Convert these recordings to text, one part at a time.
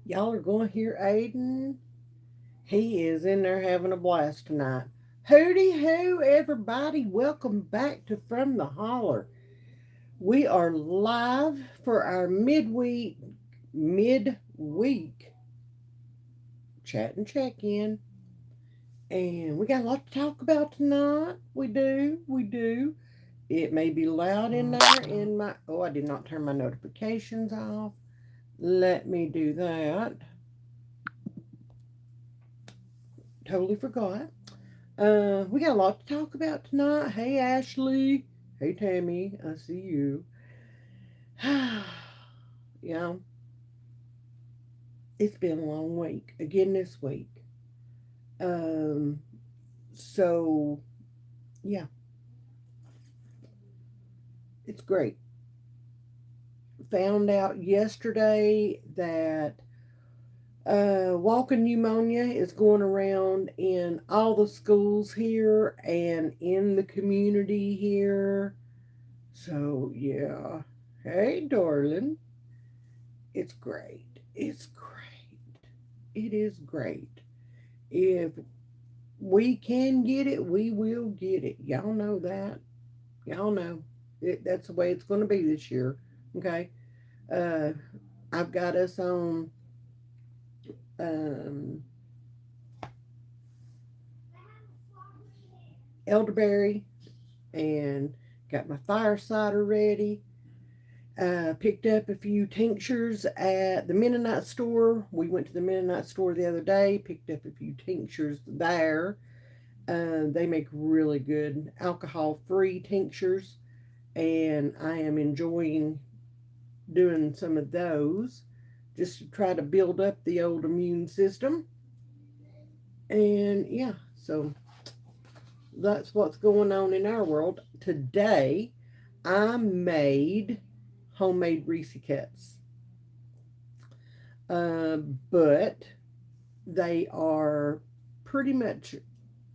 Y'all are going to hear Aiden. He is in there having a blast tonight. Hooty hoo, everybody. Welcome back to From the Holler. We are live for our midweek chat and check in. And we got a lot to talk about tonight. We do. It may be loud in there in my. Oh, I did not turn my notifications off. Let me do that. Totally forgot. We got a lot to talk about tonight. Hey, Ashley. Hey, Tammy. I see you. Yeah, it's been a long week. Again this week. Um, so yeah, it's great. Found out yesterday that walking pneumonia is going around in all the schools here and in the community here. So yeah. Hey, darling. It's great. It's great. It is great. If we can get it, we will get it. Y'all know that. Y'all know. That's the way it's going to be this year. Okay. Uh, I've got us on um, elderberry and got my fire cider ready. Picked up a few tinctures at the Mennonite store. We went to the Mennonite store the other day, picked up a few tinctures there. They make really good alcohol free tinctures, and I am enjoying doing some of those just to try to build up the old immune system. And yeah, so that's what's going on in our world. Today, I made homemade Reese cups. Uh, but they are pretty much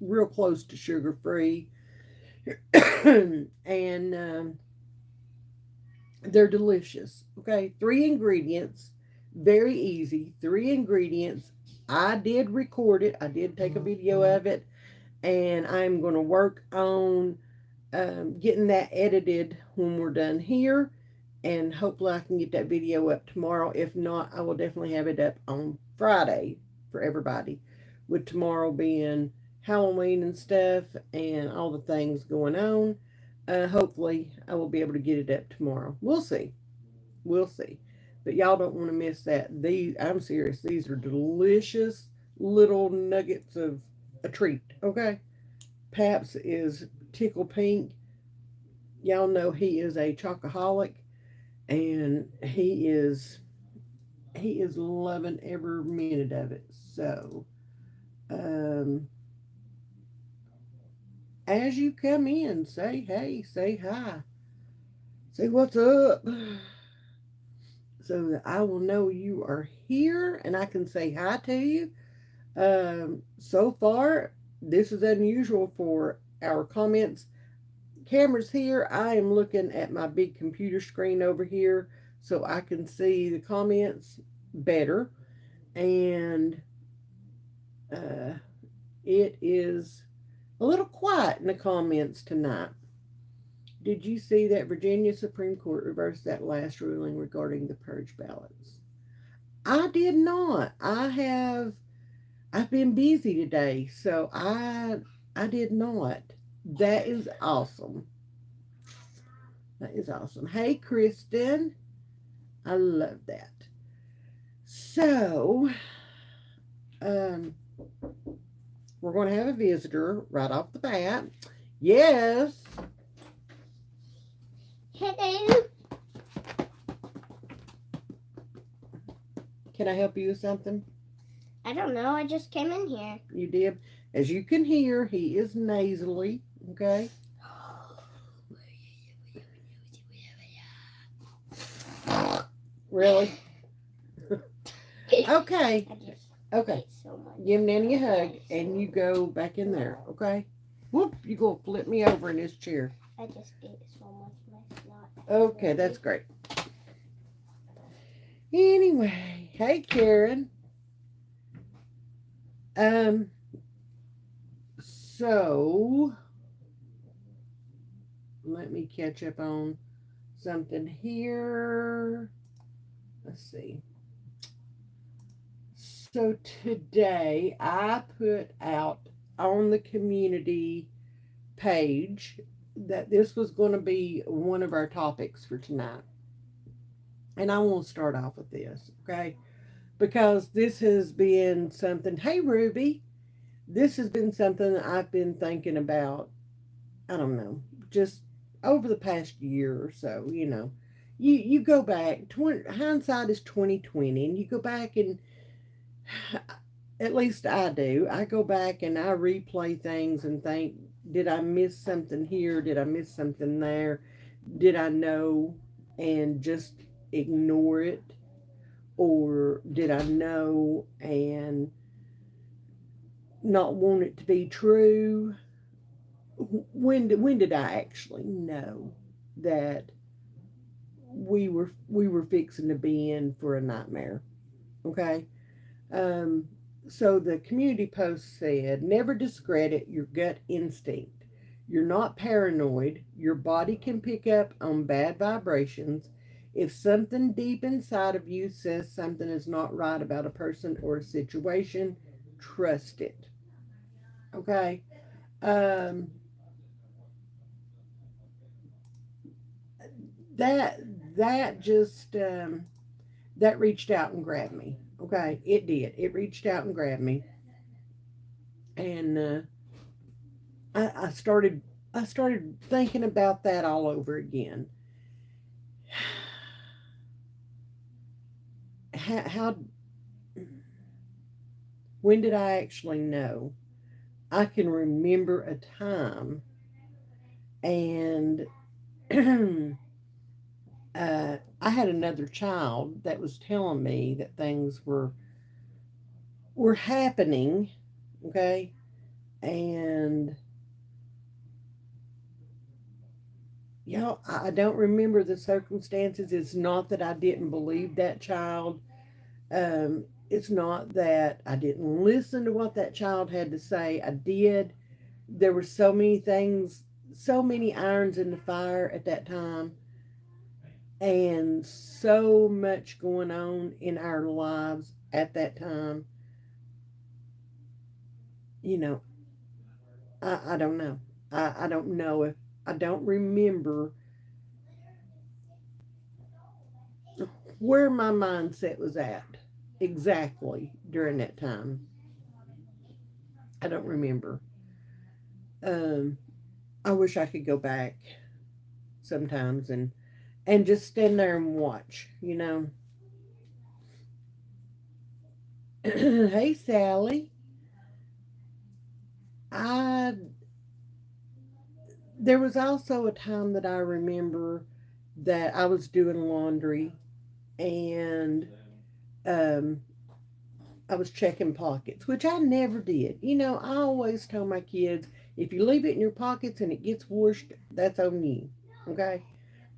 real close to sugar free. And they're delicious. Okay, three ingredients, very easy. Three ingredients. I did record it, I did take a video of it, and I'm going to work on getting that edited when we're done here. And hopefully, I can get that video up tomorrow. If not, I will definitely have it up on Friday for everybody, with tomorrow being Halloween and stuff and all the things going on. Hopefully, I will be able to get it up tomorrow. We'll see. We'll see. But y'all don't want to miss that. These, I'm serious. These are delicious little nuggets of a treat. Okay. Paps is tickle pink. Y'all know he is a chocoholic, and he is loving every minute of it. So, um, as you come in, say hey, say hi, say what's up, so that I will know you are here and I can say hi to you. So far, this is unusual for our comments. Cameras here. I am looking at my big computer screen over here so I can see the comments better. And uh, it is a little quiet in the comments tonight. Did you see that Virginia Supreme Court reversed that last ruling regarding the purge ballots? I did not. I've been busy today, so I did not. That is awesome. That is awesome. Hey, Kristen. I love that. So, um, we're going to have a visitor right off the bat. Yes. Hello. Can I help you with something? I don't know. I just came in here. You did. As you can hear, he is nasally. Okay. Really? Okay. Okay. Give Nanny a hug and you go back in there. Okay. Whoop! You go flip me over in this chair. I just ate so much my snot. Okay, that's great. Anyway, hey Karen. Um, so let me catch up on something here. Let's see. So today I put out on the community page that this was going to be one of our topics for tonight. And I want to start off with this, okay? Because this has been something, hey Ruby, this has been something that I've been thinking about, I don't know, just over the past year or so, you know. You go back, 20, hindsight is 2020, and you go back and at least I do. I go back and I replay things and think, did I miss something here? Did I miss something there? Did I know and just ignore it? Or did I know and not want it to be true? When did I actually know that we were fixing to be in for a nightmare? Okay. Um, so the community post said, never discredit your gut instinct. You're not paranoid. Your body can pick up on bad vibrations. If something deep inside of you says something is not right about a person or a situation, trust it. Okay. Um, that that just that reached out and grabbed me. Okay, it did. It reached out and grabbed me, and I started thinking about that all over again. How when did I actually know? I can remember a time, and I had another child that was telling me that things were happening. Okay, and I don't remember the circumstances. It's not that I didn't believe that child. It's not that I didn't listen to what that child had to say. I did. There were so many things, so many irons in the fire at that time, and so much going on in our lives at that time. You know, I don't know. I don't know if I don't remember where my mindset was at exactly during that time. I don't remember. Um, I wish I could go back sometimes and just stand there and watch. Hey Sally, I there was also a time that I remember that I was doing laundry and um, I was checking pockets, which I never did. I always tell my kids, if you leave it in your pockets and it gets washed, that's on you. Okay.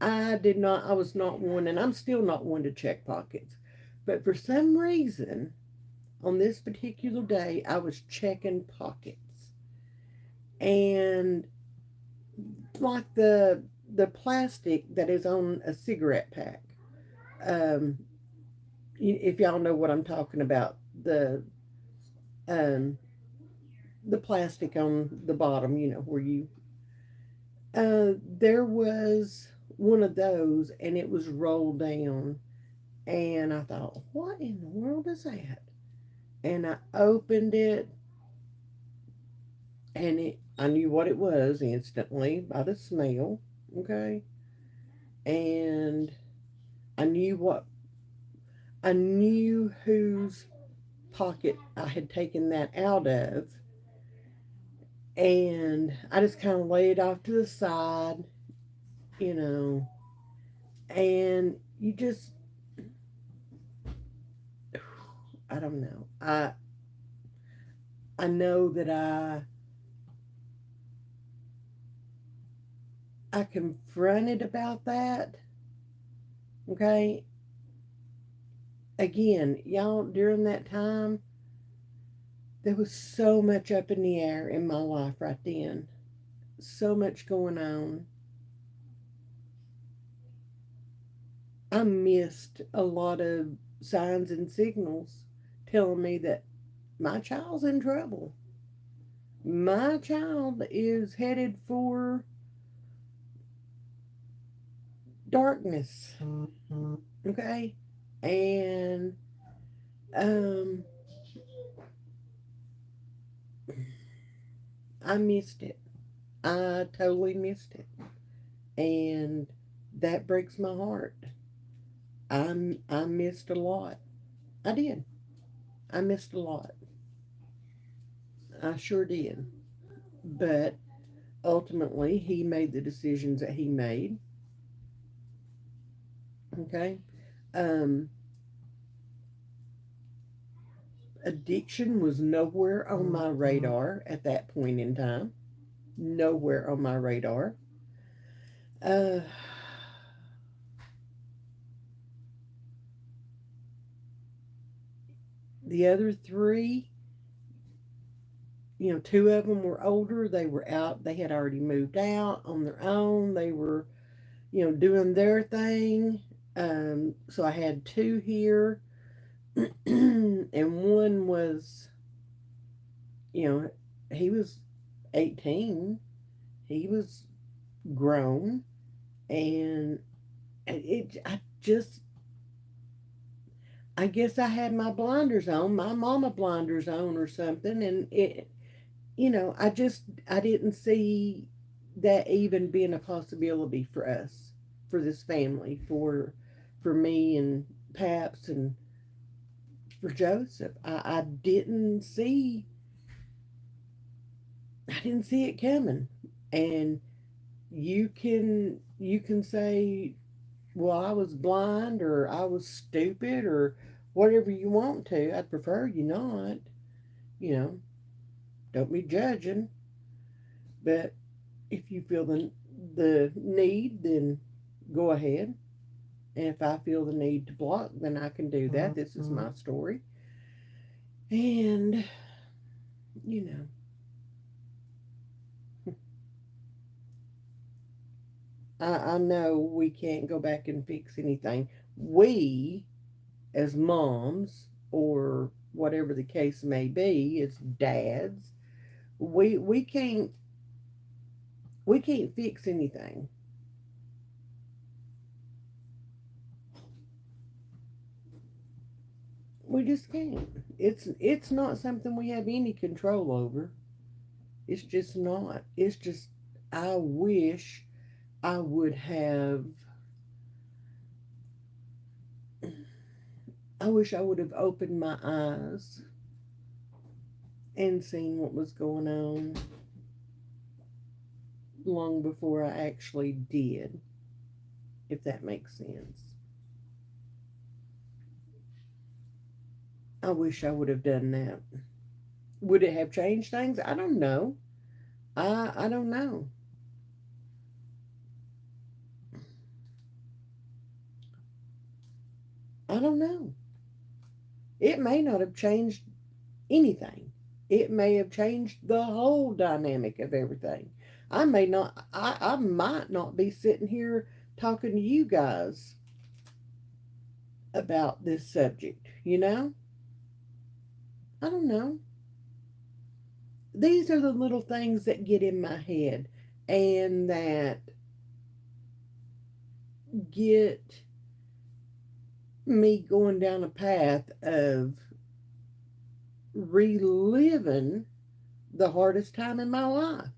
I did not, I was not one, and I'm still not one to check pockets. But for some reason, on this particular day, I was checking pockets. And like the plastic that is on a cigarette pack, um, if y'all know what I'm talking about, um, the plastic on the bottom, where you, there was one of those and it was rolled down. And I thought, what in the world is that? And I opened it, and I knew what it was instantly by the smell. Okay. And I knew what, I knew whose pocket I had taken that out of. And I just kind of laid off to the side, you know, and you just, I don't know. I know that I confronted about that, okay? again, y'all, during that time, there was so much up in the air in my life right then. So much going on. I missed a lot of signs and signals telling me that my child's in trouble. My child is headed for darkness. Okay? And um I missed it. I totally missed it. And that breaks my heart. I missed a lot. I did. I missed a lot. I sure did. But ultimately, he made the decisions that he made. Okay. Um, Addiction was nowhere on my radar at that point in time. Nowhere on my radar. Uh, the other three, two of them were older. They were out. They had already moved out on their own. They were, doing their thing. So I had two here, and one was, you know, he was 18. He was grown, and I just, I guess I had my blinders on, my mama blinders on or something, and I didn't see that even being a possibility for us, for this family, for me and Paps and for Joseph. I didn't see it coming. And you can say, well, I was blind or I was stupid or whatever you want to. I'd prefer you not. You know, don't be judging. But if you feel the need, then go ahead. And if I feel the need to block, then I can do that. This is my story. And, you know, I know we can't go back and fix anything. We, as moms, or whatever the case may be, as dads, we can't fix anything. We just can't. It's not something we have any control over. It's just not. It's just I wish I would have I wish I would have opened my eyes and seen what was going on long before I actually did, if that makes sense. I wish I would have done that. Would it have changed things? I don't know. I don't know. I don't know. It may not have changed anything. It may have changed the whole dynamic of everything. I might not be sitting here talking to you guys about this subject, you know? I don't know. These are the little things that get in my head and that get me going down a path of reliving the hardest time in my life.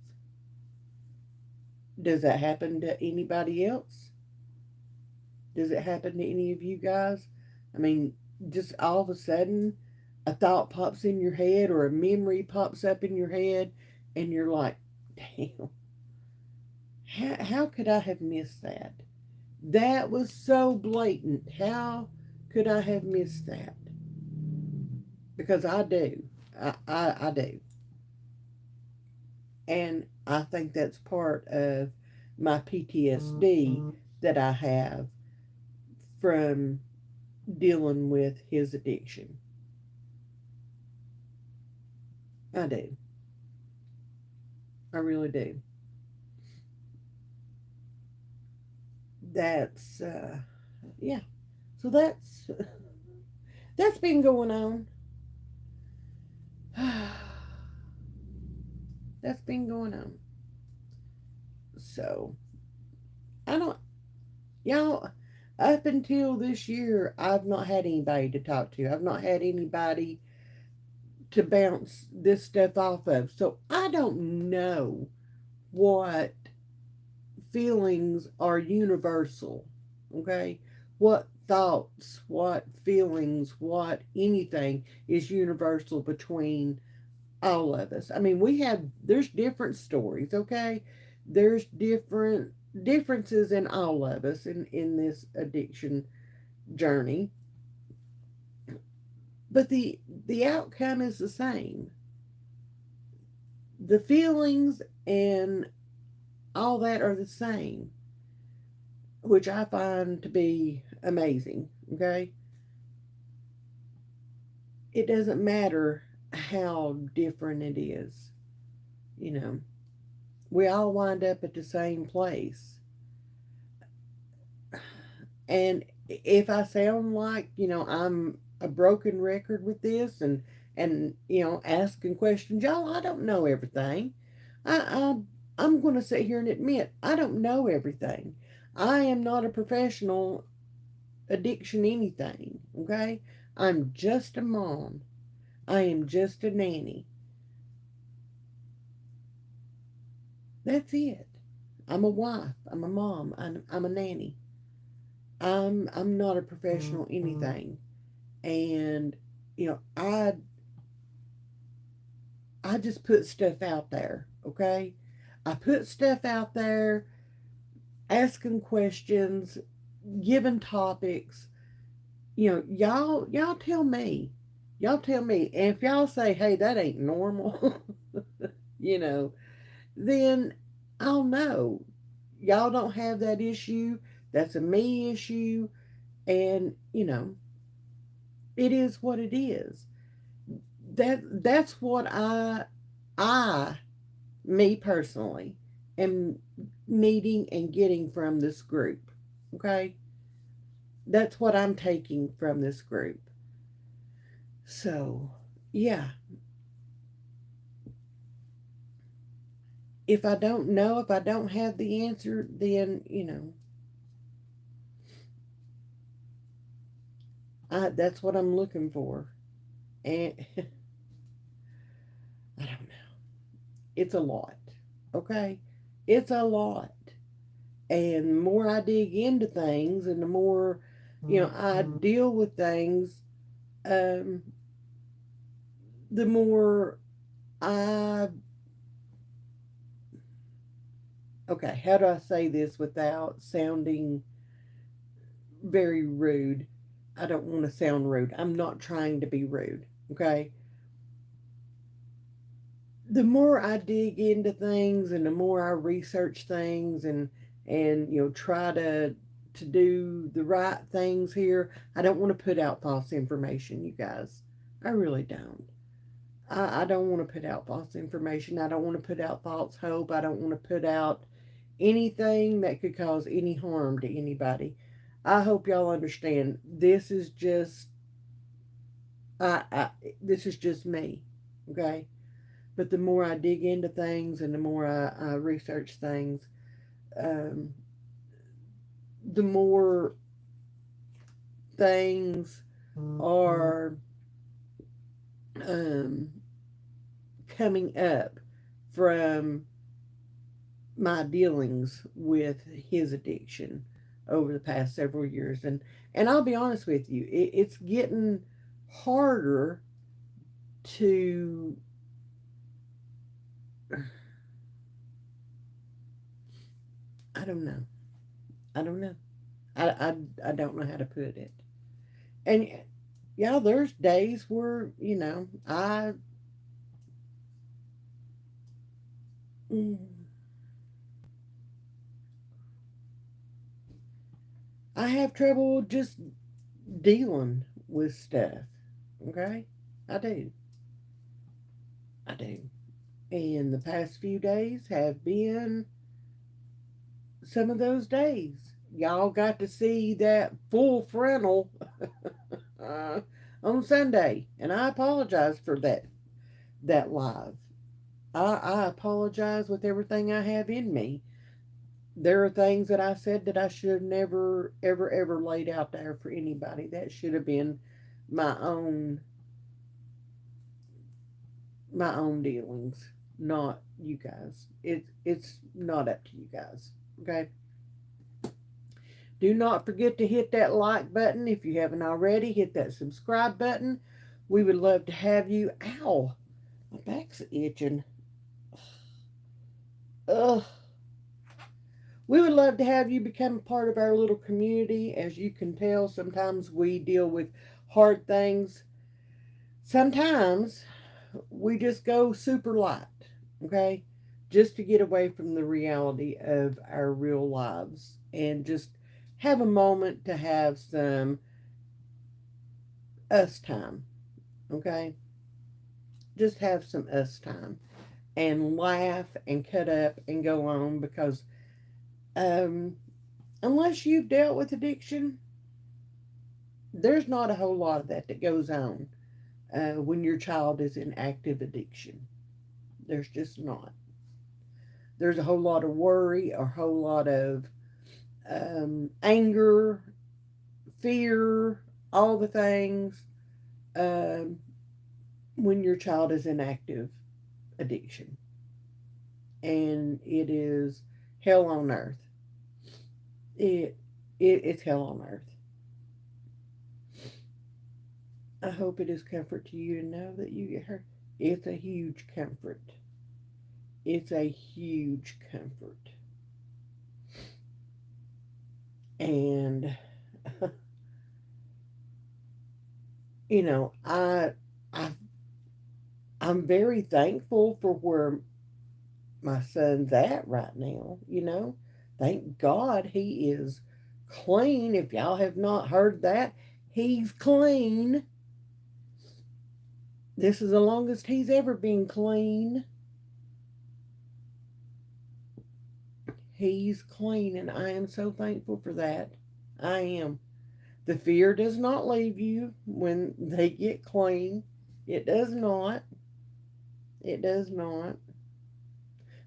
Does that happen to anybody else? Does it happen to any of you guys? I mean, just all of a sudden, a thought pops in your head or a memory pops up in your head, and you're like, damn, how could I have missed that? That was so blatant. How could I have missed that? Because I do. I do. And I think that's part of my PTSD that I have from dealing with his addiction. I do. I really do. That's yeah. So that's been going on. That's been going on. So I don't, y'all. Up until this year, I've not had anybody to talk to. I've not had anybody to bounce this stuff off of. So I don't know what feelings are universal. Okay? What thoughts, what feelings, what anything is universal between all of us. I mean, there's different stories, okay? There's differences in all of us in this addiction journey, but the outcome is the same. The feelings and all that are the same, which I find to be amazing, okay? It doesn't matter how different it is, you know. We all wind up at the same place. And if I sound like, I'm a broken record with this and asking questions, y'all, I don't know everything. I'm going to sit here and admit I don't know everything. I am not a professional addiction anything, okay? I'm just a mom. I am just a nanny. That's it. I'm a wife. I'm a mom. I'm a nanny. I'm not a professional anything. And you know, I just put stuff out there, okay? I put stuff out there, asking questions, giving topics. Y'all tell me. Y'all tell me. And if y'all say, "Hey, that ain't normal," you know, then I'll know. Y'all don't have that issue. That's a me issue, and it is what it is. That's what I me personally am needing and getting from this group. Okay? That's what I'm taking from this group. So, yeah, if I don't know, if I don't have the answer, then, that's what I'm looking for. And I don't know. It's a lot. Okay? It's a lot. And the more I dig into things and the more, I deal with things, um, the more I, okay, how do I say this without sounding very rude? I don't want to sound rude. I'm not trying to be rude, okay? The more I dig into things and the more I research things and try to do the right things here, I don't want to put out false information, you guys. I really don't. I don't want to put out false information. I don't want to put out false hope. I don't want to put out anything that could cause any harm to anybody. I hope y'all understand. I this is just me, okay? But the more I dig into things and the more I research things, um, the more things are um, coming up from my dealings with his addiction over the past several years. And I'll be honest with you, it's getting harder to, I don't know. I don't know. I don't know how to put it. And yeah, there's days where, mm, I have trouble just dealing with stuff. Okay? I do. I do. And the past few days have been some of those days. Y'all got to see that full frontal uh, on Sunday, and I apologize for that live. I apologize with everything I have in me. There are things that I said that I should have never, ever, ever laid out there for anybody. That should have been my own my own dealings, not you guys. It's not up to you guys. Okay. Do not forget to hit that like button if you haven't already. Hit that subscribe button. We would love to have you. Ow, my back's itching. Ugh. We would love to have you become a part of our little community. As you can tell, sometimes we deal with hard things. Sometimes we just go super light, okay? Just to get away from the reality of our real lives and just have a moment to have some us time, okay? Just have some us time and laugh and cut up and go on because um, unless you've dealt with addiction, there's not a whole lot of that goes on when your child is in active addiction. There's just not. There's a whole lot of worry, a whole lot of anger, fear, all the things um, when your child is in active addiction. And it is hell on earth. It, it's hell on earth. I hope it is comfort to you to know that you get hurt. It's a huge comfort. It's a huge comfort. And you know, I I'm very thankful for where my son's at right now, you know. Thank God he is clean. If y'all have not heard that, he's clean. This is the longest he's ever been clean. He's clean, and I am so thankful for that. I am. The fear does not leave you when they get clean. It does not. It does not.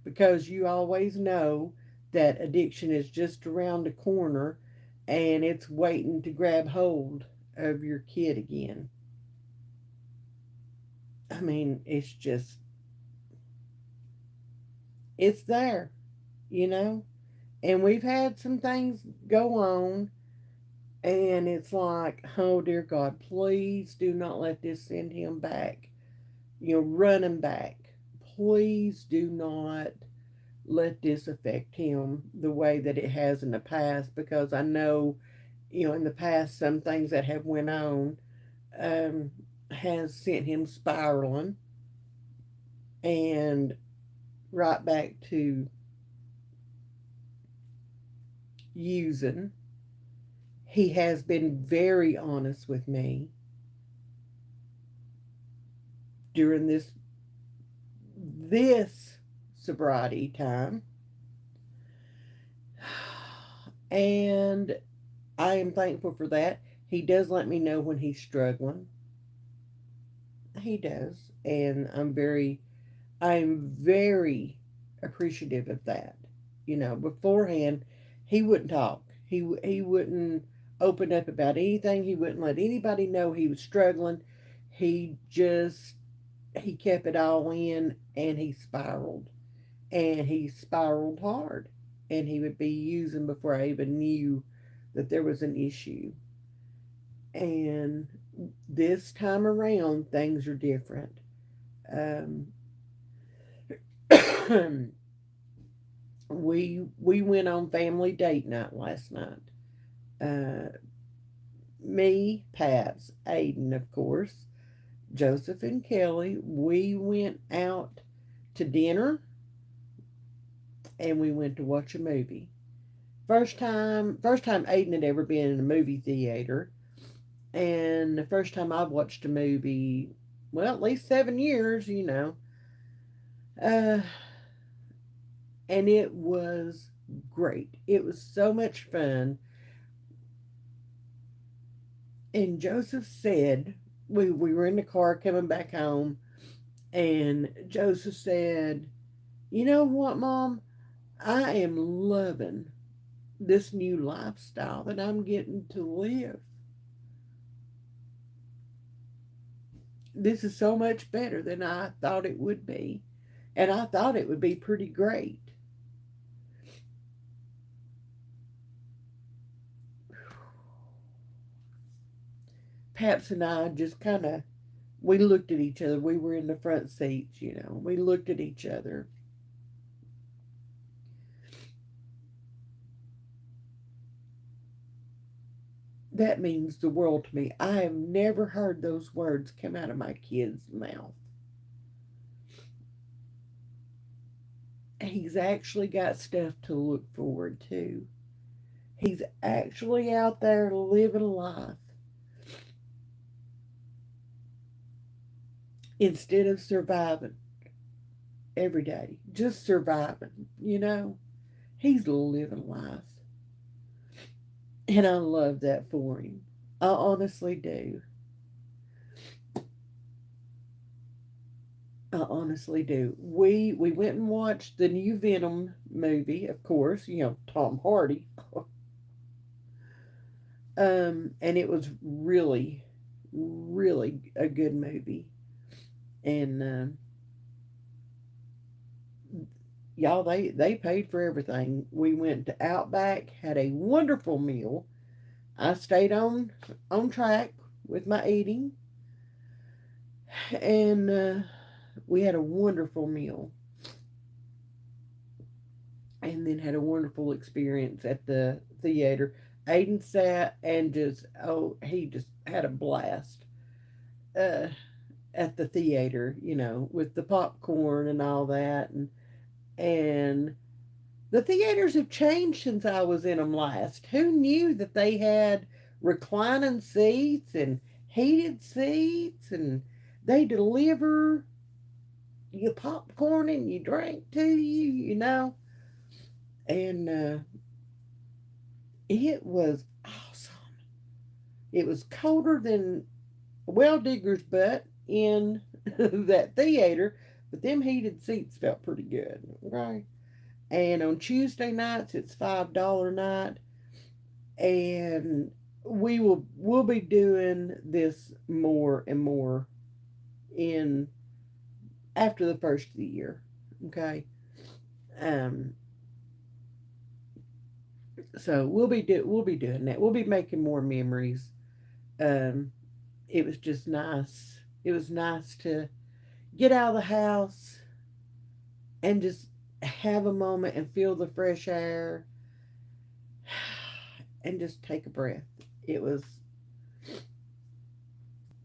Because you always know that addiction is just around the corner and it's waiting to grab hold of your kid again. I mean, it's there, you know? And we've had some things go on, and it's like, oh dear God, please do not let this send him back, run him back. Please do not let this affect him the way that it has in the past, because I know, in the past, some things that have went on um, has sent him spiraling and right back to using. He has been very honest with me during this sobriety time, and I am thankful for that. He does let me know when he's struggling. He does, and I'm very appreciative of that. Beforehand, he wouldn't talk. He wouldn't open up about anything. He wouldn't let anybody know he was struggling. He just he kept it all in, and he spiraled hard, and he would be using before I even knew that there was an issue. And this time around, things are different. Um, we went on family date night last night. Uh, Me, Pats, Aiden, of course, Joseph and Kelly. We went out to dinner, and we went to watch a movie. First time Aiden had ever been in a movie theater. And the first time I've watched a movie, well, at least 7 years, uh, and it was great. It was so much fun. And Joseph said, we were in the car coming back home, and Joseph said, "You know what, Mom? I am loving this new lifestyle that I'm getting to live. This is so much better than I thought it would be. And I thought it would be pretty great." Paps and I just kind of, we looked at each other. We were in the front seats. We looked at each other. That means the world to me. I have never heard those words come out of my kid's mouth. He's actually got stuff to look forward to. He's actually out there living life instead of surviving every day, just surviving. He's living life. And I love that for him. I honestly do. I honestly do. We went and watched the new Venom movie, of course, Tom Hardy. And it was really, really a good movie. And y'all, they paid for everything. We went to Outback, had a wonderful meal. I stayed on track with my eating, and we had a wonderful meal, and then had a wonderful experience at the theater. Aiden sat and he just had a blast uh, at the theater, with the popcorn and all that, and the theaters have changed since I was in them last. Who knew that they had reclining seats and heated seats, and they deliver your popcorn and your drink to you? And it was awesome. It was colder than a well digger's butt in that theater, but them heated seats felt pretty good, right? And on Tuesday nights, it's $5 night, and we'll be doing this more and more in after the first of the year. Okay. um so we'll be doing that. We'll be making more memories. um it was just nice. It was nice to get out of the house and just have a moment and feel the fresh air and just take a breath. It was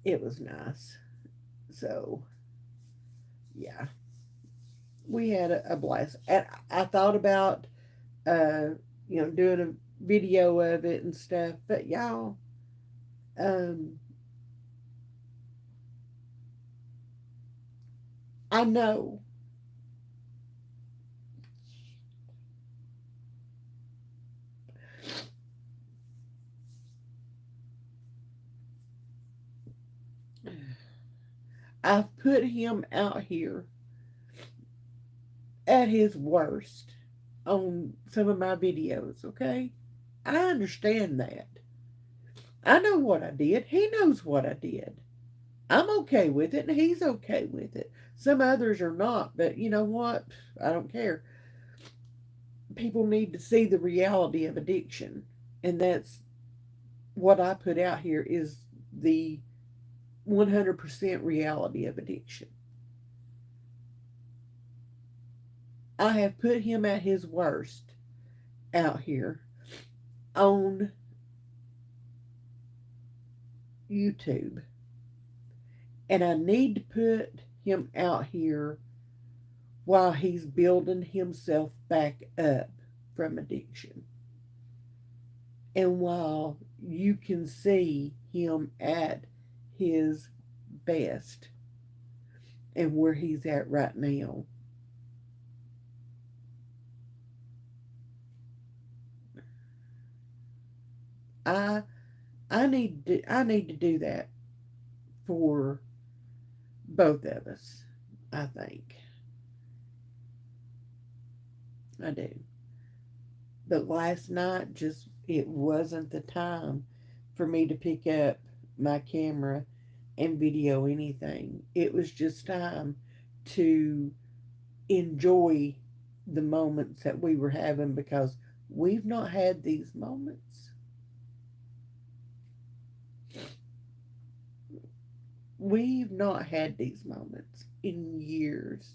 it was nice. So yeah, we had a blast. And I thought about uh doing a video of it and stuff, but y'all, um I know I've put him out here at his worst on some of my videos. Okay, I understand that. I know what I did. He knows what I did. I'm okay with it, and he's okay with it. Some others are not, but you know what? I don't care. People need to see the reality of addiction, and that's what I put out here is the 100% reality of addiction. I have put him at his worst out here on YouTube, and I need to put him out here while he's building himself back up from addiction. And while you can see him at his best and where he's at right now. I I need to do that for both of us. I think I do. But last night just it wasn't the time for me to pick up my camera and video anything. It was just time to enjoy the moments that we were having because we've not had these moments. We've not had these moments in years.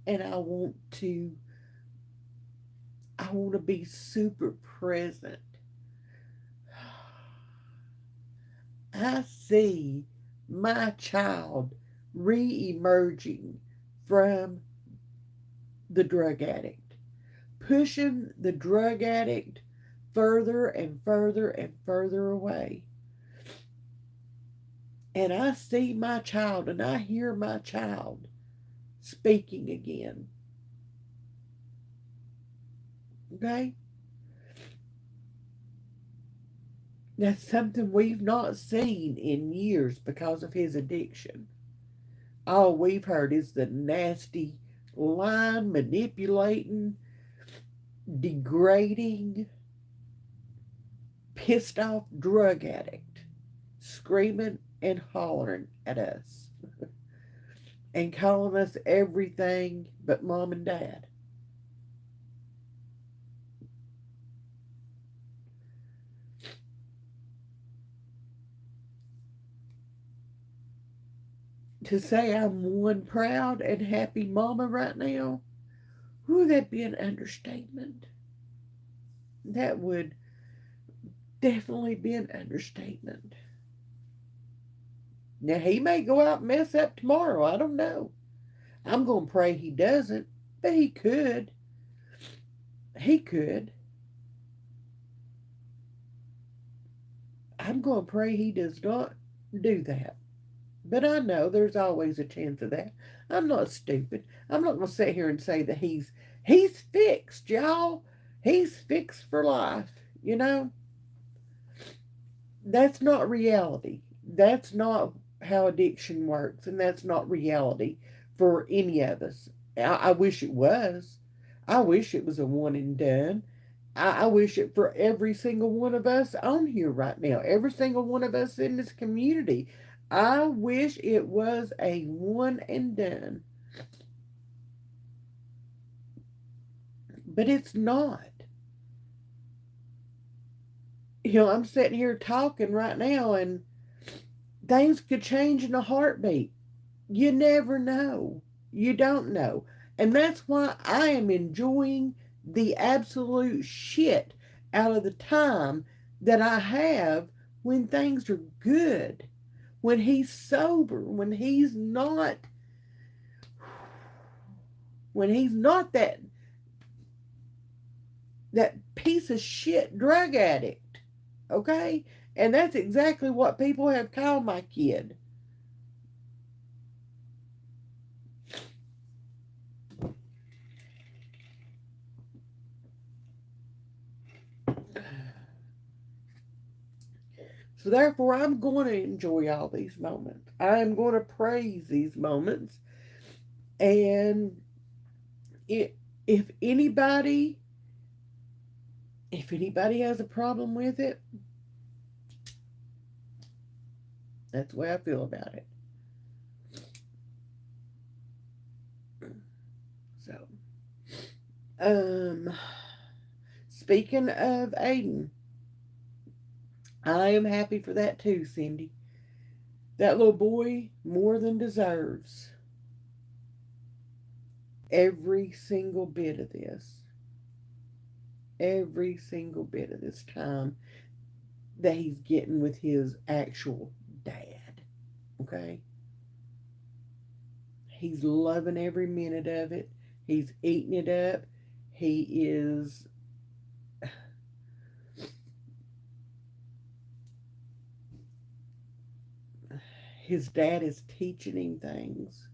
And I want to be super present. I see my child re-emerging from the drug addict, pushing the drug addict further and further and further away. And I see my child and I hear my child speaking again. Okay? That's something we've not seen in years because of his addiction. All we've heard is the nasty, line manipulating, degrading, pissed off drug addict screaming and hollering at us and calling us everything but mom and dad. To say I'm one proud and happy mama right now, whew, that'd be an understatement. That would definitely be an understatement. Now, he may go out and mess up tomorrow. I don't know. I'm going to pray he doesn't, but he could. He could. I'm going to pray he does not do that. But I know there's always a chance of that. I'm not stupid. I'm not going to sit here and say that he's fixed, y'all. He's fixed for life. You know, that's not reality. That's not how addiction works, and that's not reality for any of us. I wish it was. I wish it was a one and done. I wish it for every single one of us on here right now, every single one of us in this community. I wish it was a one and done, but it's not. I'm sitting here talking right now, and things could change in a heartbeat. You never know. You don't know. And that's why I am enjoying the absolute shit out of the time that I have when things are good. When he's sober, when he's not that piece of shit drug addict. Okay? And that's exactly what people have called my kid. So therefore, I'm going to enjoy all these moments. I'm going to praise these moments. And it, if anybody, if anybody has a problem with it, that's the way I feel about it. So, um, speaking of Aiden, I am happy for that too, Cindy. That little boy more than deserves every single bit of this. Every single bit of this time that he's getting with his actual dad. Okay? He's loving every minute of it. He's eating it up. He is, his dad is teaching him things.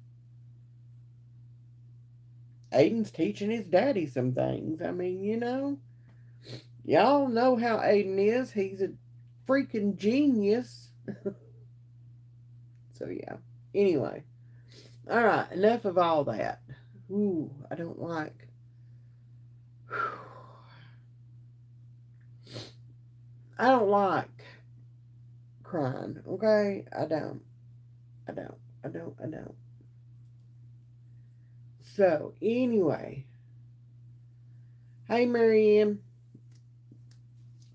Aiden's teaching his daddy some things. I mean, y'all know how Aiden is. He's a freaking genius. So, yeah. Anyway. All right. Enough of all that. Ooh, I don't like. I don't like crying. Okay? I don't. I don't. I don't. I don't. So, anyway. Hey, Marianne.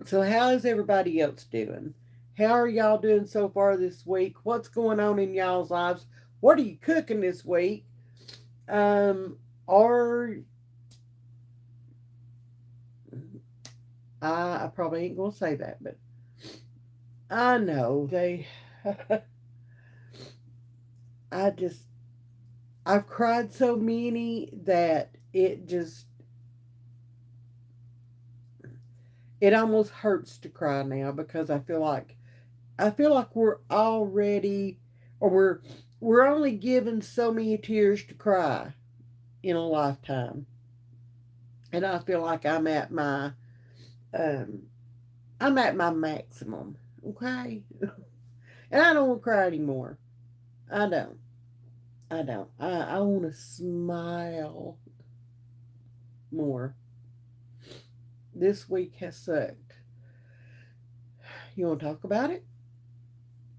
So, how is everybody else doing? How are y'all doing so far this week? What's going on in y'all's lives? What are you cooking this week? Or I probably ain't gonna say that, but I know they. I just I've cried so many that it almost hurts to cry now because I feel like we're already or we're only given so many tears to cry in a lifetime, and I feel like um I'm at my maximum. Okay, and I don't want to cry anymore. I don't. I don't. I want to smile more. This week has sucked. You want to talk about it?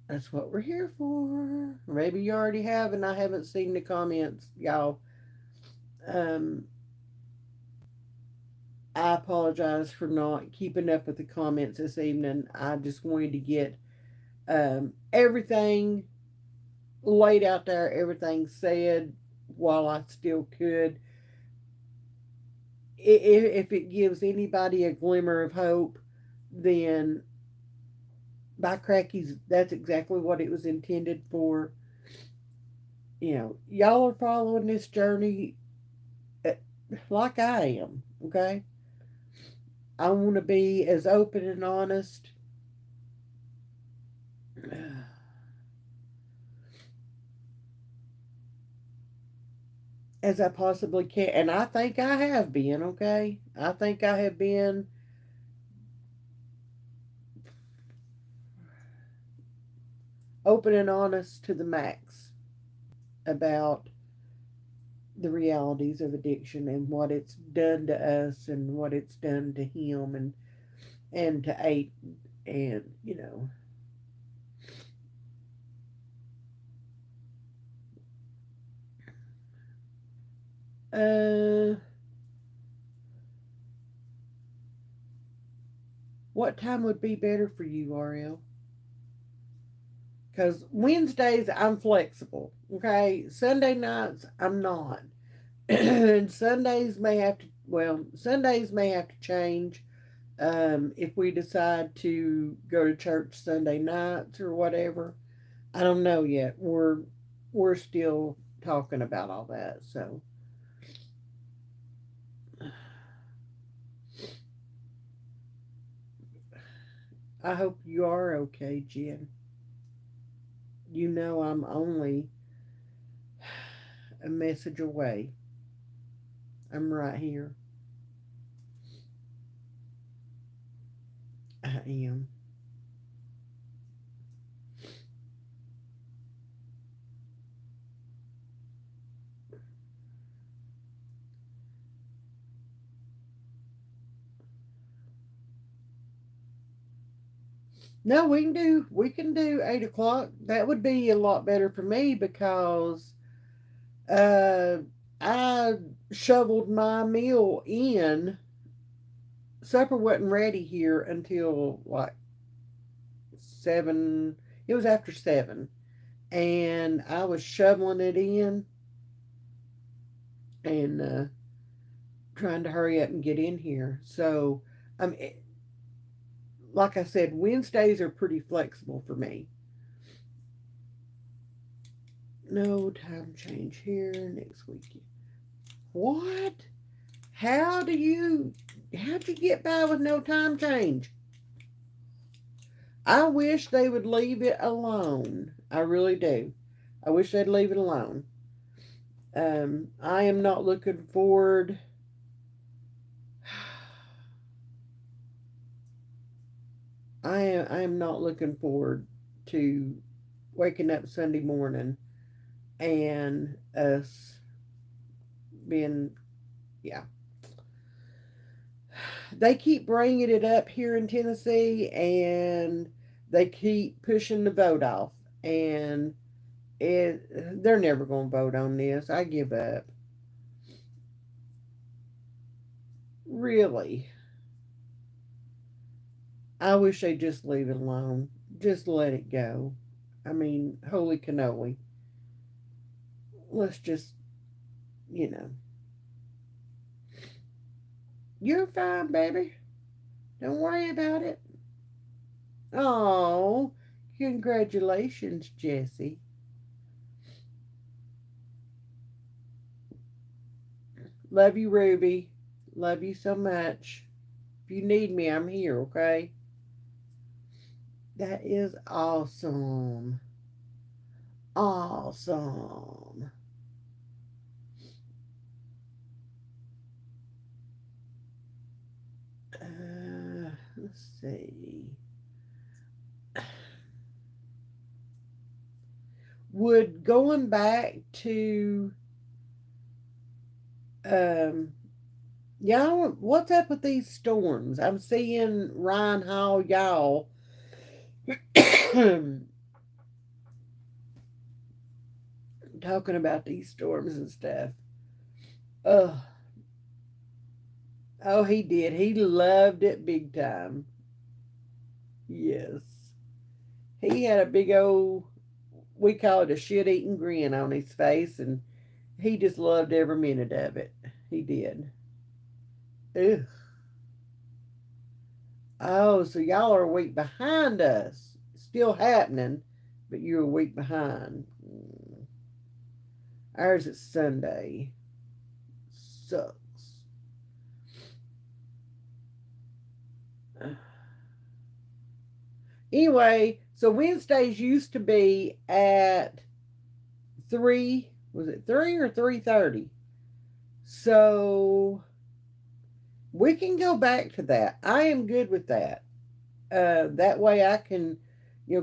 That's what we're here for. Maybe you already have, and I haven't seen the comments, y'all. Um, I apologize for not keeping up with the comments this evening. I just wanted to get everything laid out there, everything said while I still could. If it gives anybody a glimmer of hope, then by crackies, that's exactly what it was intended for. Y'all are following this journey uh, like I am, okay? I want to be as open and honest as I possibly can. And I think I have been, okay? I think I have been open and honest to the max about the realities of addiction and what it's done to us and what it's done to him and to Aiden. And, uh, what time would be better for you, Ariel? Because Wednesdays I'm flexible, okay? Sunday nights I'm not. And Sundays may have to change if we decide to go to church Sunday nights or whatever. I don't know yet. We're still talking about all that. So I hope you are okay, Jen. You know I'm only a message away. I'm right here. I am. No, we can do 8 o'clock. That would be a lot better for me because uh I shoveled my meal in. Supper wasn't ready here until like 7. It was after 7, and I was shoveling it in and trying to hurry up and get in here. So, um, it, like I said, Wednesdays are pretty flexible for me. No time change here next week. What? How'd you get by with no time change? I wish they would leave it alone. I really do. I wish they'd leave it alone. I am not looking forward. I am not looking forward to waking up Sunday morning and us being, yeah. They keep bringing it up here in Tennessee, and they keep pushing the vote off, and they're never going to vote on this. I give up. Really, I wish they'd just leave it alone. Just let it go. I mean, holy cannoli. Let's just, you know, you're fine, baby. Don't worry about it. Oh, congratulations, Jessie. Love you, Ruby. Love you so much. If you need me, I'm here, okay? That is awesome. Awesome. Let's see. Would going back to um y'all, what's up with these storms? I'm seeing Ryan Hall, y'all talking about these storms and stuff. Oh, oh, he did. He loved it big time. Yes, he had a big old, we call it a shit-eating grin on his face, and he just loved every minute of it. He did. Ugh. Oh, so y'all are a week behind us. Still happening, but you're a week behind. Ours is Sunday. Sucks. Anyway, so Wednesdays used to be at 3. Was it 3 or 3:30? So we can go back to that. I am good with that. That way I can,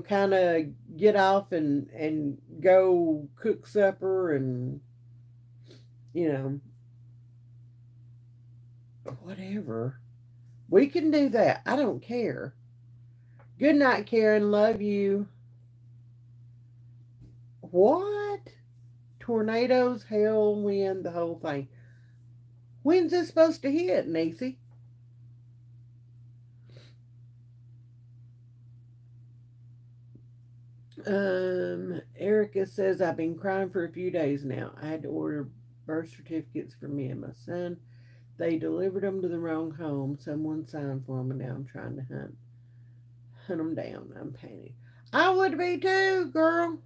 kind of get off and go cook supper and, you know, whatever. We can do that. I don't care. Good night, Karen. Love you. What? Tornadoes, hail, wind, the whole thing. When's this supposed to hit, Nisi? Erica says, I've been crying for a few days now. I had to order birth certificates for me and my son. They delivered them to the wrong home. Someone signed for them, and now I'm trying to hunt them down. I'm panicking. I would be too, girl.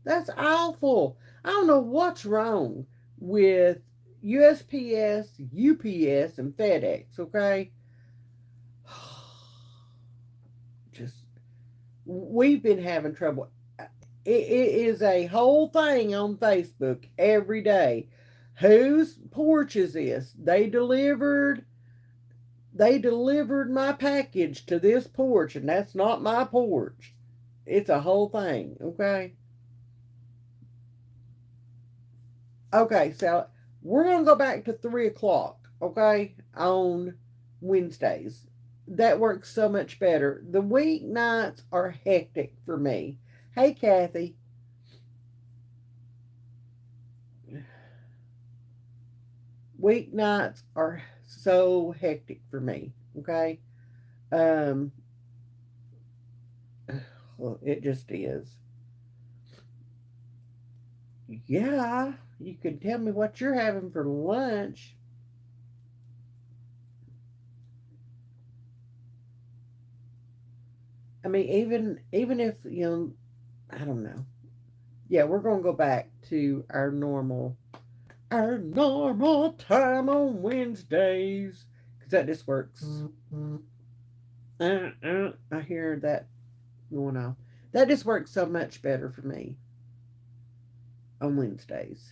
That's awful. I don't know what's wrong with USPS, UPS, and FedEx, okay? Just, we've been having trouble. It is a whole thing on Facebook every day. Whose porch is this? They delivered my package to this porch, and that's not my porch. It's a whole thing, okay? Okay, so we're gonna go back to 3 o'clock, okay, on Wednesdays. That works so much better. The weeknights are hectic for me. Hey, Kathy. Weeknights are so hectic for me, okay? Um, well, it just is. Yeah, you can tell me what you're having for lunch. I mean, even if I don't know. Yeah, we're gonna go back to our normal. Our normal time on Wednesdays. Because that just works. I hear that going on. That just works so much better for me on Wednesdays.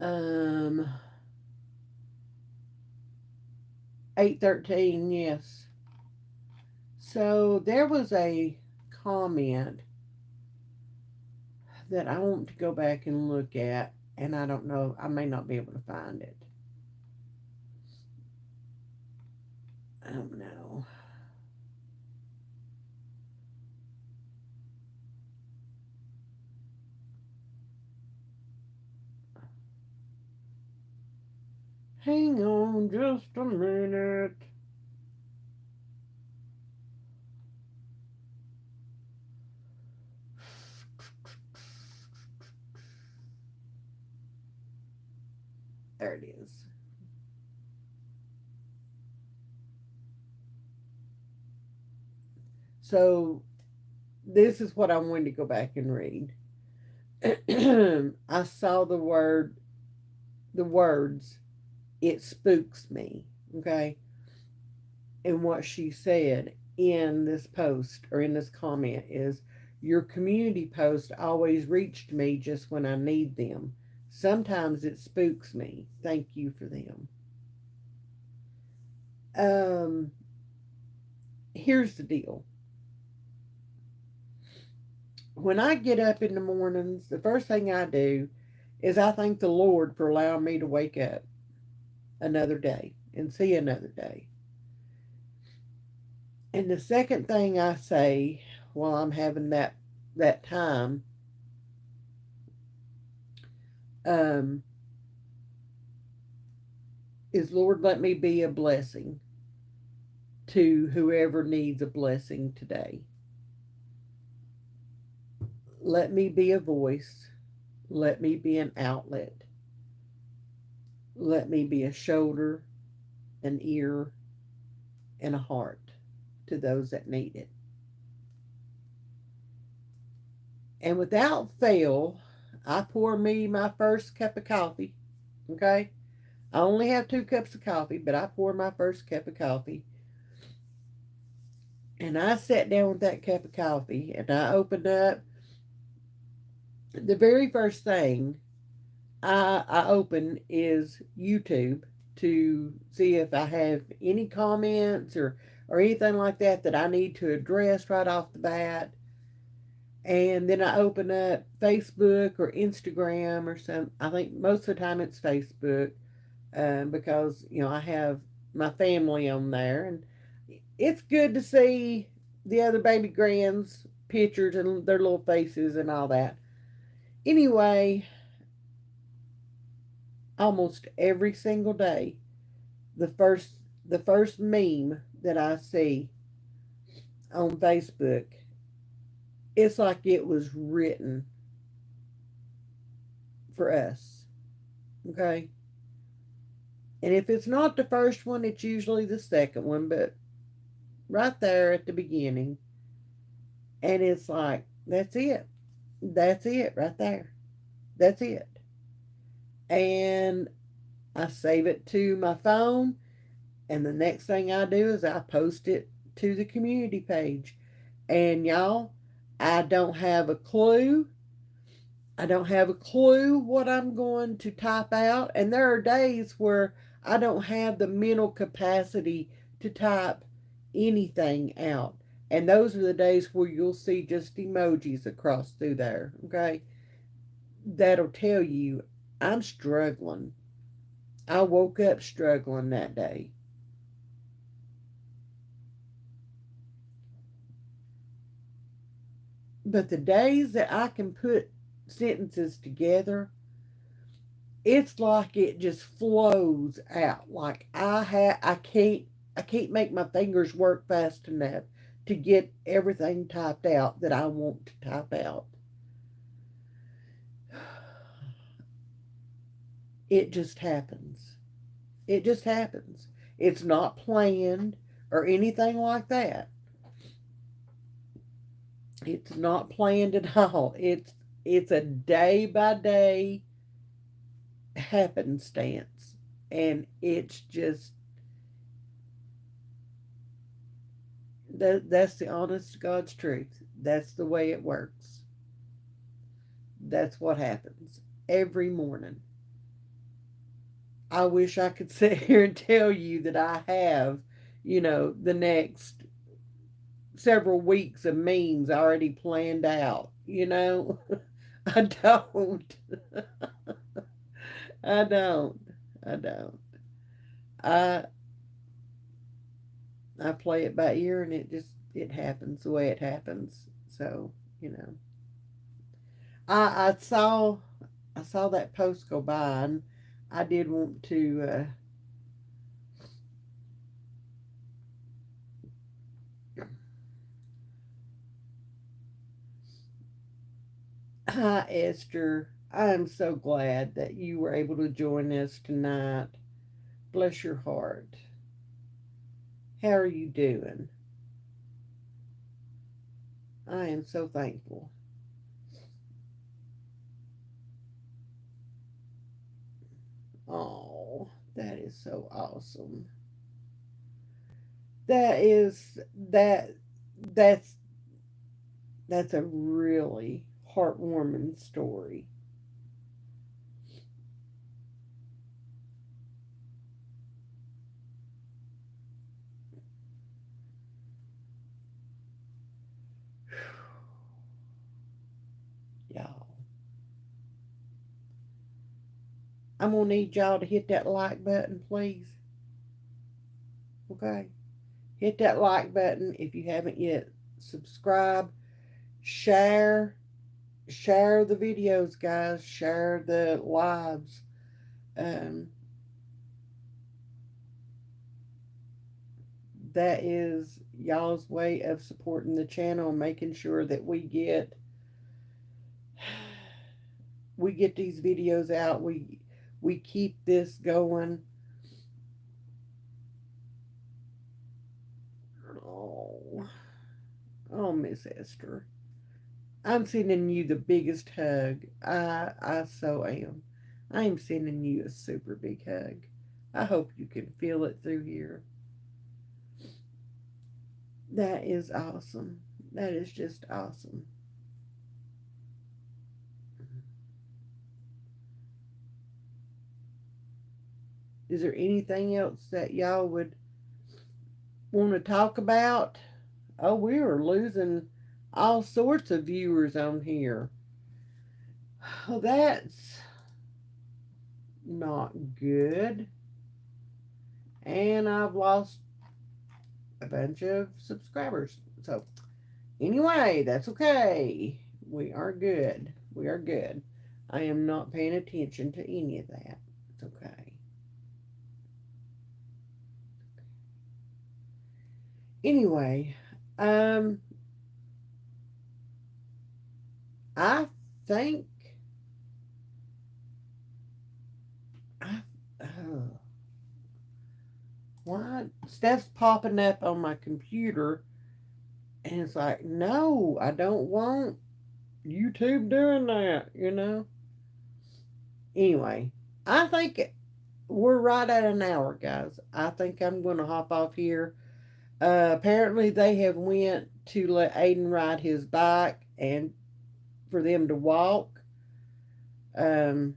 Um, 8:13. Yes. So there was a comment that I want to go back and look at, and I don't know. I may not be able to find it. I don't know. Hang on just a minute. There it is. So this is what I wanted to go back and read. I saw the words, it spooks me. Okay. And what she said in this post or in this comment is, your community posts always reached me just when I need them. Sometimes it spooks me. Thank you for them. Um, Here's the deal. When I get up in the mornings, the first thing I do is I thank the Lord for allowing me to wake up another day and see another day. And the second thing I say while I'm having that time, um, is, Lord, let me be a blessing to whoever needs a blessing today. Let me be a voice. Let me be an outlet. Let me be a shoulder, an ear, and a heart to those that need it. And without fail, I pour me my first cup of coffee. Okay? I only have 2 cups of coffee, but I pour my first cup of coffee. And I sat down with that cup of coffee and I opened up. The very first thing I open is YouTube to see if I have any comments or anything like that I need to address right off the bat. And then I open up Facebook or Instagram or some. I think most of the time it's Facebook, because I have my family on there, and it's good to see the other baby grands pictures and their little faces and all that. Anyway, almost every single day, the first the first meme that I see on Facebook, it's like it was written for us. Okay? And if it's not the first one, it's usually the second one, but right there at the beginning. And it's like, that's it. That's it right there. That's it. And I save it to my phone, and the next thing I do is I post it to the community page. And y'all, I don't have a clue. I don't have a clue what I'm going to type out. And there are days where I don't have the mental capacity to type anything out. And those are the days where you'll see just emojis across through there. Okay? That'll tell you I'm struggling. I woke up struggling that day. But the days that I can put sentences together, it's like it just flows out. Like I can't make my fingers work fast enough to get everything typed out that I want to type out. It just happens. It just happens. It's not planned or anything like that. It's not planned at all. It's a day by day happenstance, and it's just that's the honest to God's truth. That's the way it works. That's what happens every morning. I wish I could sit here and tell you that I have, the next several weeks of memes already planned out. I don't. I don't. I don't. I I play it by ear and it happens the way it happens. So, you know. I saw that post go by, and I did want to hi Esther. I am so glad that you were able to join us tonight. Bless your heart. How are you doing? I am so thankful. Oh, that is so awesome. That is that's that's a really heartwarming story. Y'all, I'm gonna need y'all to hit that like button, please. Okay, hit that like button if you haven't yet. Subscribe, share, share the videos, guys. Share the lives. Um, that is y'all's way of supporting the channel and making sure that we get these videos out. We keep this going. Oh, oh, Miss Esther, I'm sending you the biggest hug. I so am. I am sending you a super big hug. I hope you can feel it through here. That is awesome. That is just awesome. Is there anything else that y'all would want to talk about? Oh, we are losing all sorts of viewers on here. Well, that's not good. And I've lost a bunch of subscribers. So, anyway, that's okay. We are good. We are good. I am not paying attention to any of that. It's okay. Anyway, um, I think I. Oh, why stuff's popping up on my computer, and it's like, no, I don't want YouTube doing that. Anyway, I think we're right at an hour, guys. I think I'm going to hop off here. Apparently, they have went to let Aiden ride his bike and for them to walk. Um,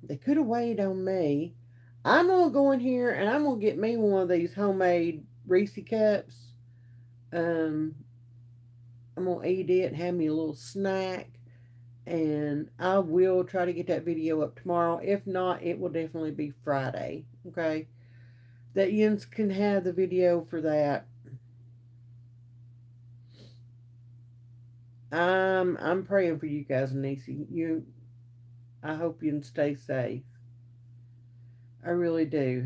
they could have waited on me. I'm gonna go in here and I'm gonna get me one of these homemade Reese cups. Um, I'm gonna eat it and have me a little snack, and I will try to get that video up tomorrow. If not, it will definitely be Friday. Okay, that Jens can have the video for that. I'm praying for you guys, Nisi. I hope you can stay safe. I really do.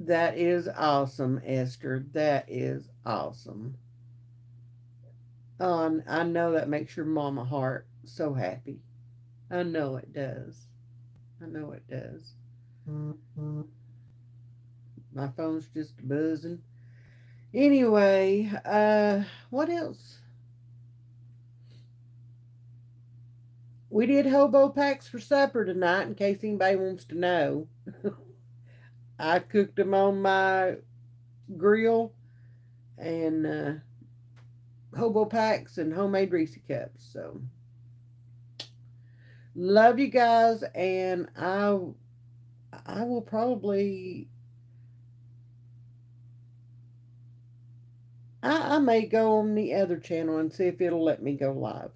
That is awesome, Esther. That is awesome. Oh, I know that makes your mama heart so happy. I know it does. I know it does. My phone's just buzzing. Anyway, what else? We did hobo packs for supper tonight, in case anybody wants to know. I cooked them on my grill and hobo packs and homemade Reese cups. So love you guys, and I will probably I may go on the other channel and see if it'll let me go live.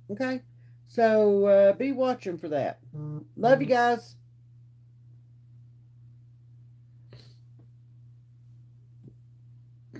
Okay, so be watching for that. Love you guys.